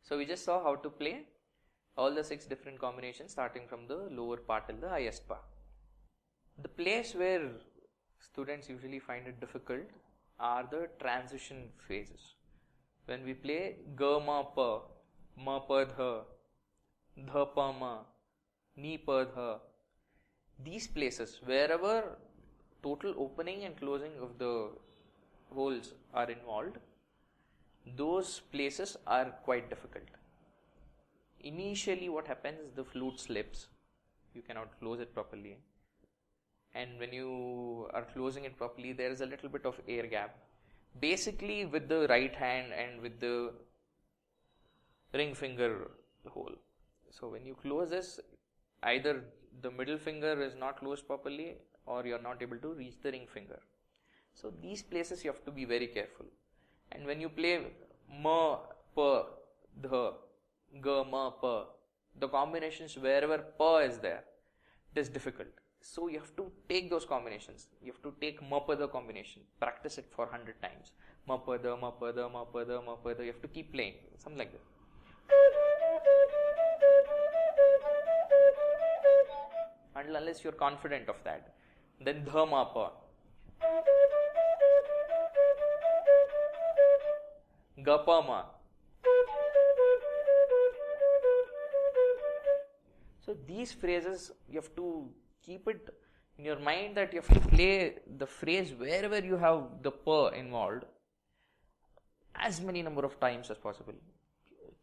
So we just saw how to play all the 6 different combinations starting from the lower part till the highest part. The place where students usually find it difficult are the transition phases. When we play ga ma pa dha pa ma, ni pa dha, these places wherever total opening and closing of the holes are involved, those places are quite difficult. Initially what happens is the flute slips, you cannot close it properly, and when you are closing it properly there is a little bit of air gap, basically with the right hand and with the ring finger hole. So when you close this, either the middle finger is not closed properly or you are not able to reach the ring finger. So these places you have to be very careful. And when you play ma, pa, dha, ga, ma, pa, the combinations wherever pa is there, it is difficult. So you have to take those combinations. You have to take ma, pa, dha combination, practice it for 100 times. Ma, pa, dha, ma, pa, dha, ma, pa, dha, ma, pa, dha. You have to keep playing, something like that. Unless you are confident of that, then dha, ma, pa. Ga, pa, ma. So these phrases you have to keep it in your mind that you have to play the phrase wherever you have the pa involved as many number of times as possible.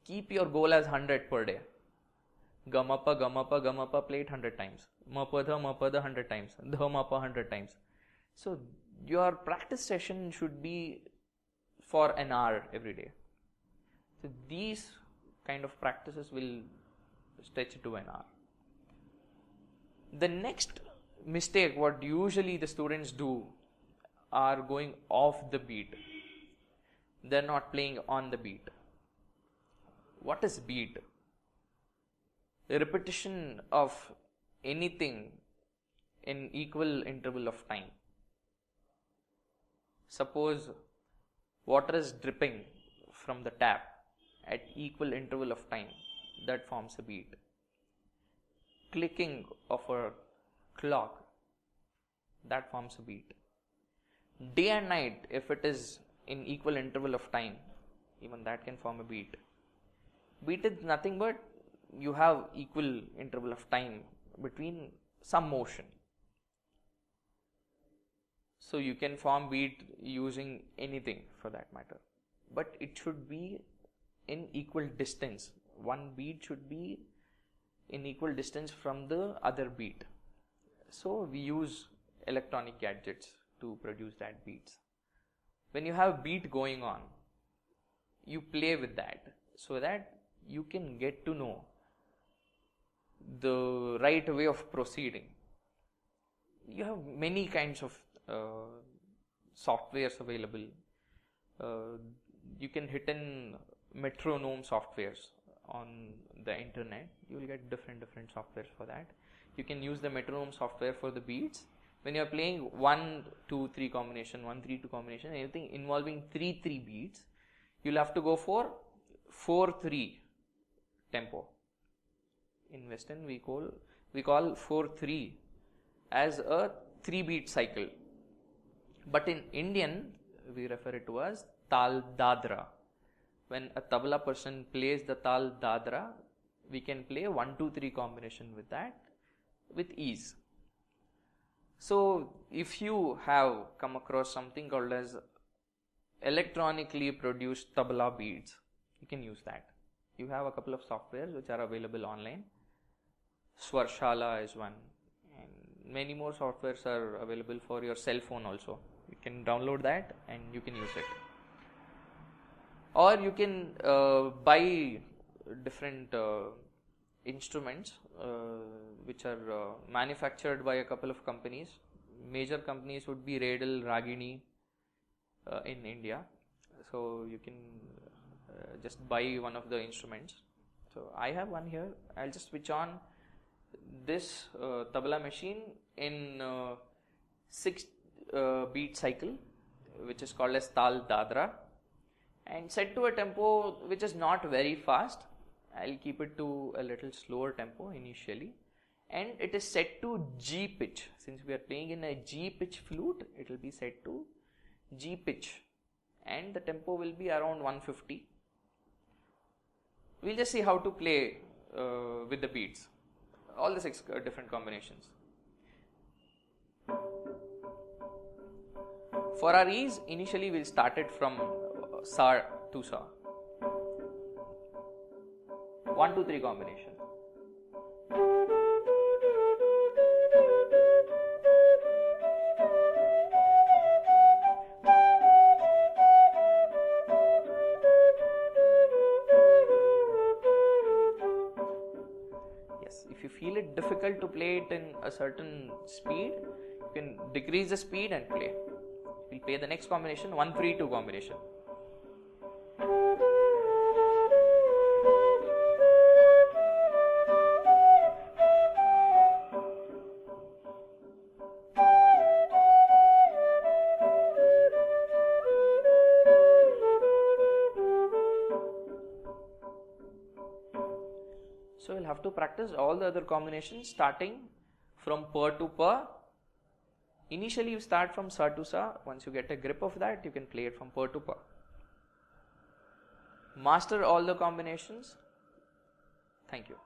Keep your goal as 100 per day. Ga ma pa, play it 100 times. Ma pa dha 100 times. Dha ma pa 100 times. So your practice session should be for an hour every day. So these kind of practices will stretch to an hour. The next mistake what usually the students do are going off the beat. They are not playing on the beat. What is beat? The repetition of anything in equal interval of time. Suppose water is dripping from the tap at equal interval of time, that forms a beat. Clicking of a clock, that forms a beat. Day and night, if it is in equal interval of time, even that can form a beat. Beat is nothing but you have equal interval of time between some motion. So you can form beat using anything for that matter, but it should be in equal distance. One beat should be in equal distance from the other beat. So we use electronic gadgets to produce that beats. When you have beat going on, you play with that so that you can get to know the right way of proceeding. You have many kinds of softwares available. You can hit in metronome softwares on the internet. You will get different softwares for that. You can use the metronome software for the beats. When you are playing 1 2 3 combination, 1 3 2 combination, anything involving 3 3 beats, you'll have to go for 4 3 tempo. In Western we call 4 3 as a 3 beat cycle, but in Indian we refer it to as tal dadra. When a tabla person plays the tal dadra, we can play 1 2 3 combination with that with ease. So if you have come across something called as electronically produced tabla beats, you can use that. You have a couple of softwares which are available online. Swarshala is one, and many more softwares are available for your cell phone also. You can download that and you can use it. Or you can buy different instruments which are manufactured by a couple of companies. Major companies would be Redel, Ragini in India. So you can just buy one of the instruments. So I have one here. I'll just switch on this tabla machine in 6 beat cycle, which is called as tal dadra, and set to a tempo which is not very fast. I'll keep it to a little slower tempo initially, and it is set to G pitch. Since we are playing in a G pitch flute, it will be set to G pitch, and the tempo will be around 150. We'll just see how to play with the beats, all the 6 different combinations. For our ease, initially we'll start it from Sa to Sa. 1, 2, 3 combination. Yes, if you feel it difficult to play it in a certain speed, you can decrease the speed and play. We'll play the next combination, 1, 3, 2 combination. So you'll have to practice all the other combinations starting from pa to pa. Initially you start from Sa to Sa. Once you get a grip of that, you can play it from pa to pa. Master all the combinations. Thank you.